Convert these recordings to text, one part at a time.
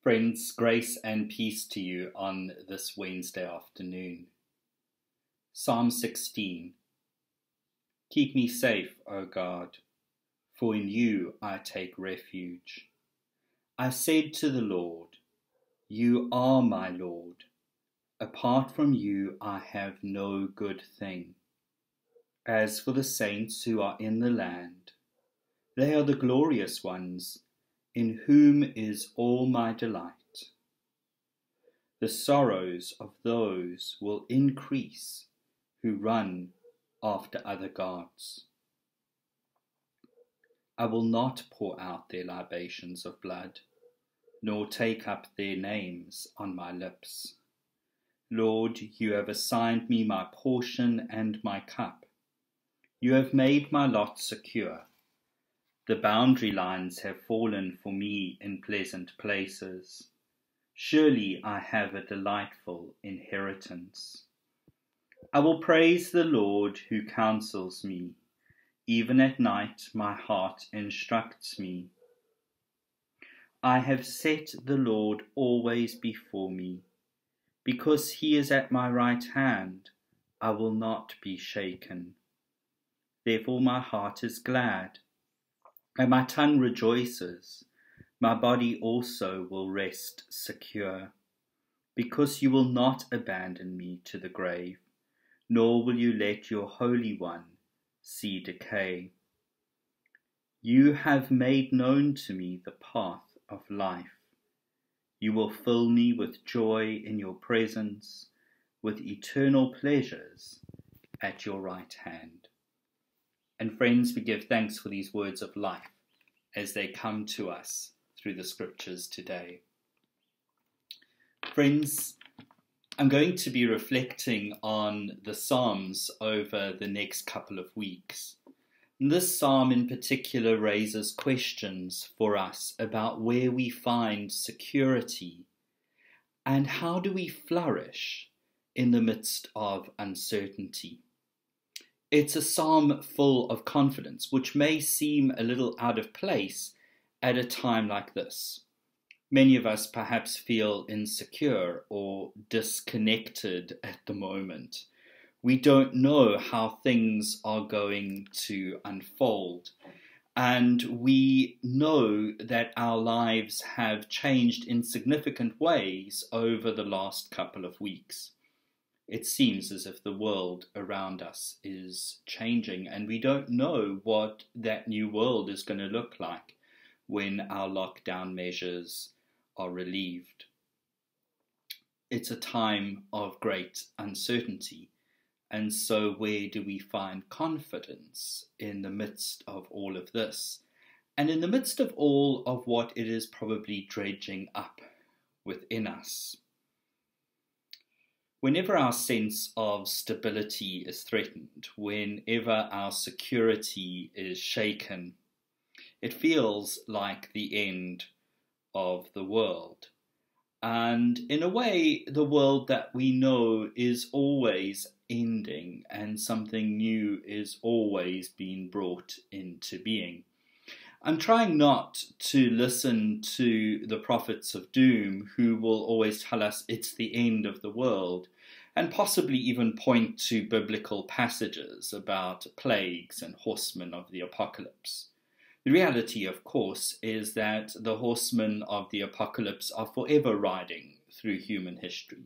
Friends, grace and peace to you on this Wednesday afternoon. Psalm 16. Keep me safe, O God, for in you I take refuge. I said to the Lord, you are my Lord. Apart from you I have no good thing. As for the saints who are in the land, they are the glorious ones, in whom is all my delight. The sorrows of those will increase who run after other gods. I will not pour out their libations of blood, nor take up their names on my lips. Lord, you have assigned me my portion and my cup. You have made my lot secure. The boundary lines have fallen for me in pleasant places. Surely I have a delightful inheritance. I will praise the Lord who counsels me. Even at night my heart instructs me. I have set the Lord always before me. Because he is at my right hand, I will not be shaken. Therefore my heart is glad, and my tongue rejoices. My body also will rest secure, because you will not abandon me to the grave, nor will you let your Holy One see decay. You have made known to me the path of life. You will fill me with joy in your presence, with eternal pleasures at your right hand. And friends, we give thanks for these words of life as they come to us through the scriptures today. Friends, I'm going to be reflecting on the Psalms over the next couple of weeks. And this psalm in particular raises questions for us about where we find security and how do we flourish in the midst of uncertainty. It's a psalm full of confidence, which may seem a little out of place at a time like this. Many of us perhaps feel insecure or disconnected at the moment. We don't know how things are going to unfold. And we know that our lives have changed in significant ways over the last couple of weeks. It seems as if the world around us is changing, and we don't know what that new world is going to look like when our lockdown measures are relieved. It's a time of great uncertainty. And so where do we find confidence in the midst of all of this? And in the midst of all of what it is probably dredging up within us? Whenever our sense of stability is threatened, whenever our security is shaken, it feels like the end of the world. And in a way, the world that we know is always ending and something new is always being brought into being. I'm trying not to listen to the prophets of doom who will always tell us it's the end of the world and possibly even point to biblical passages about plagues and horsemen of the apocalypse. The reality, of course, is that the horsemen of the apocalypse are forever riding through human history.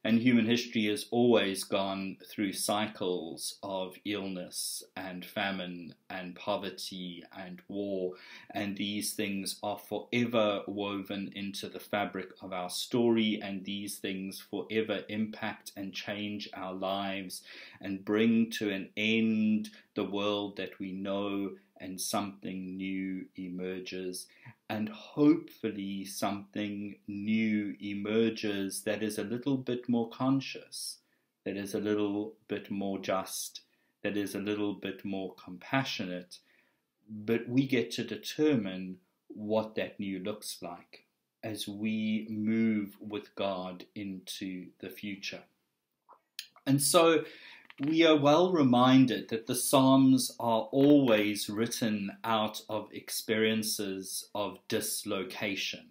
And human history has always gone through cycles of illness and famine and poverty and war. And these things are forever woven into the fabric of our story. And these things forever impact and change our lives and bring to an end the world that we know, and something new emerges, and hopefully something new emerges that is a little bit more conscious, that is a little bit more just, that is a little bit more compassionate, but we get to determine what that new looks like as we move with God into the future. And so we are well reminded that the Psalms are always written out of experiences of dislocation.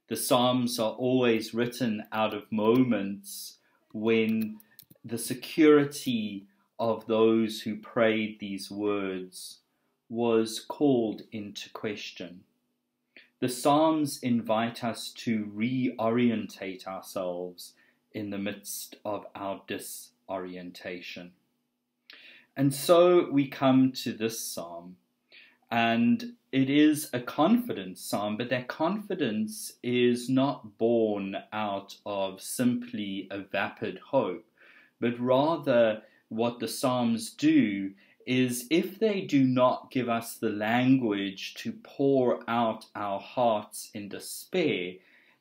The Psalms are always written out of moments when the security of those who prayed these words was called into question. The Psalms invite us to reorientate ourselves in the midst of our disorientation. And so we come to this psalm, and it is a confident psalm, but that confidence is not born out of simply a vapid hope, but rather what the Psalms do is, if they do not give us the language to pour out our hearts in despair,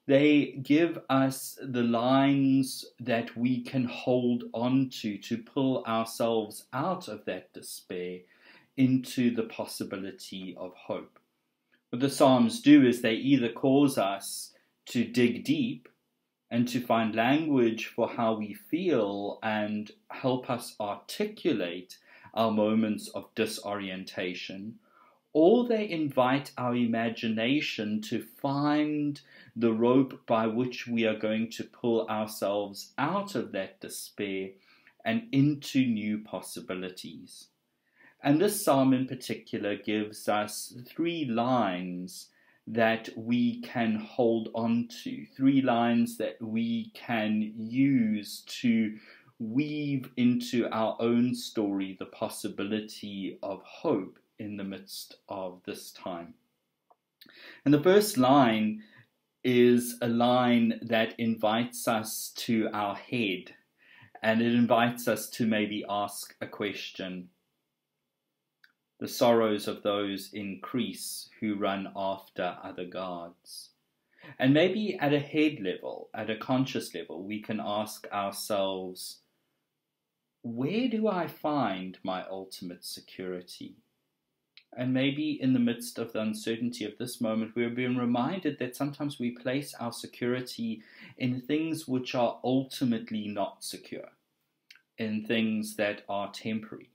they give us the lines that we can hold on to pull ourselves out of that despair into the possibility of hope. What the Psalms do is they either cause us to dig deep and to find language for how we feel and help us articulate our moments of disorientation, or they invite our imagination to find the rope by which we are going to pull ourselves out of that despair and into new possibilities. And this psalm in particular gives us 3 lines that we can hold on to, 3 lines that we can use to weave into our own story the possibility of hope in the midst of this time. And the first line is a line that invites us to our head, and it invites us to maybe ask a question. The sorrows of those increase who run after other gods. And maybe at a head level, at a conscious level, we can ask ourselves, where do I find my ultimate security? And maybe in the midst of the uncertainty of this moment, we're being reminded that sometimes we place our security in things which are ultimately not secure, in things that are temporary.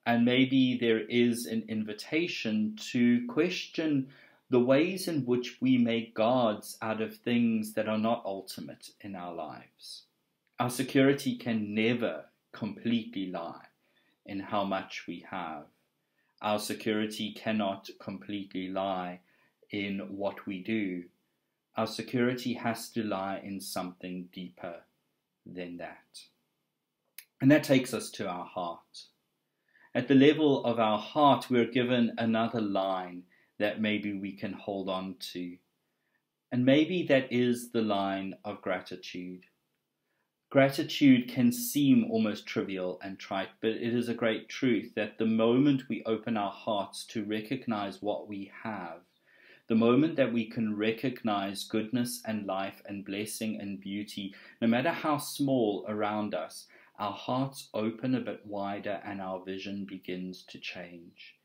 And maybe there is an invitation to question the ways in which we make gods out of things that are not ultimate in our lives. Our security can never completely lie in how much we have. Our security cannot completely lie in what we do. Our security has to lie in something deeper than that. And that takes us to our heart. At the level of our heart, we're given another line that maybe we can hold on to. And maybe that is the line of gratitude. Gratitude can seem almost trivial and trite, but it is a great truth that the moment we open our hearts to recognize what we have, the moment that we can recognize goodness and life and blessing and beauty, no matter how small around us, our hearts open a bit wider and our vision begins to change.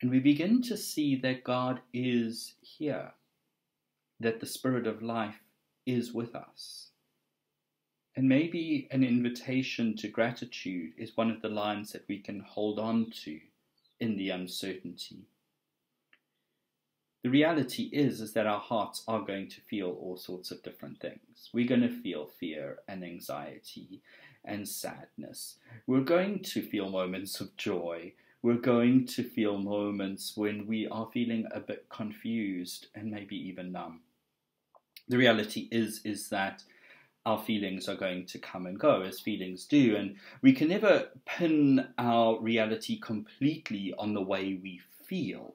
And we begin to see that God is here, that the Spirit of life is with us. And maybe an invitation to gratitude is one of the lines that we can hold on to in the uncertainty. The reality is that our hearts are going to feel all sorts of different things. We're going to feel fear and anxiety and sadness. We're going to feel moments of joy. We're going to feel moments when we are feeling a bit confused and maybe even numb. The reality is that our feelings are going to come and go, as feelings do, and we can never pin our reality completely on the way we feel,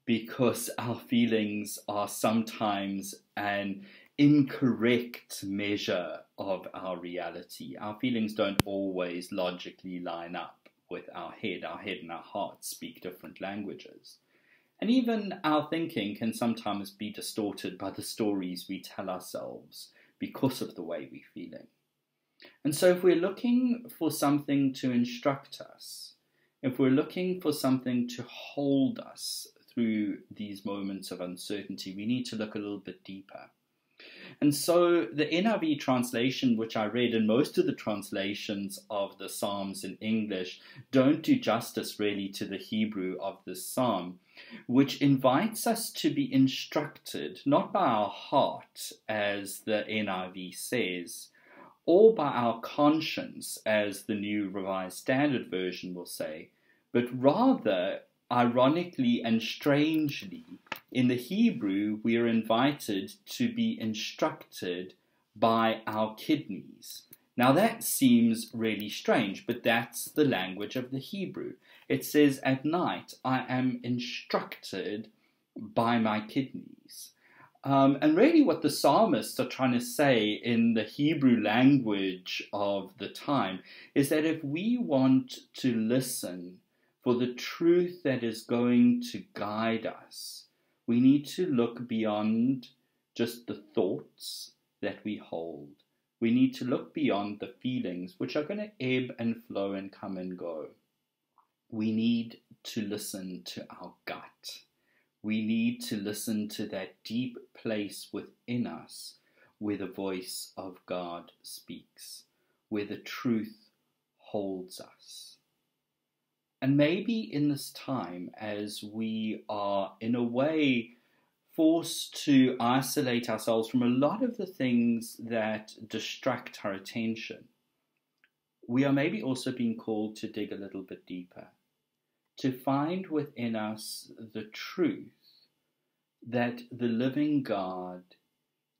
because our feelings are sometimes an incorrect measure of our reality. Our feelings don't always logically line up with our head. Our head and our heart speak different languages. And even our thinking can sometimes be distorted by the stories we tell ourselves because of the way we're feeling. And so if we're looking for something to instruct us, if we're looking for something to hold us through these moments of uncertainty, we need to look a little bit deeper. And so the NIV translation, which I read, and most of the translations of the Psalms in English, don't do justice really to the Hebrew of this psalm. which invites us to be instructed not by our heart, as the NIV says, or by our conscience, as the New Revised Standard Version will say, but rather, ironically and strangely, in the Hebrew, we are invited to be instructed by our kidneys. Now that seems really strange, but that's the language of the Hebrew. It says, at night I am instructed by my kidneys. And really what the psalmists are trying to say in the Hebrew language of the time is that if we want to listen for the truth that is going to guide us, we need to look beyond just the thoughts that we hold. We need to look beyond the feelings, which are going to ebb and flow and come and go. We need to listen to our gut. We need to listen to that deep place within us where the voice of God speaks, where the truth holds us. And maybe in this time, as we are in a way forced to isolate ourselves from a lot of the things that distract our attention, we are maybe also being called to dig a little bit deeper, to find within us the truth that the living God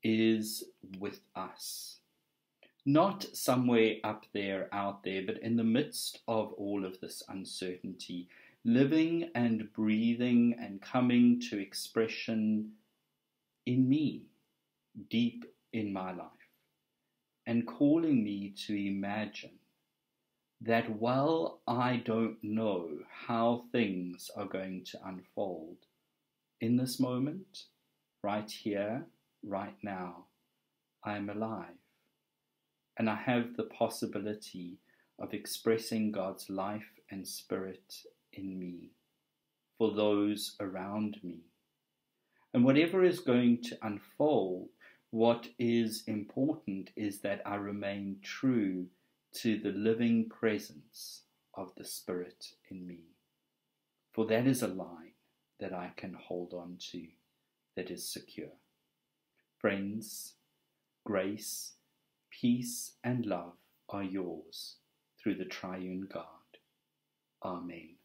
is with us. Not somewhere up there, out there, but in the midst of all of this uncertainty, living and breathing and coming to expression in me, deep in my life, and calling me to imagine that while I don't know how things are going to unfold, in this moment, right here, right now, I am alive. And I have the possibility of expressing God's life and spirit in me, for those around me. And whatever is going to unfold, what is important is that I remain true to the living presence of the Spirit in me. For that is a line that I can hold on to, that is secure. Friends, grace, peace, and love are yours through the triune God. Amen.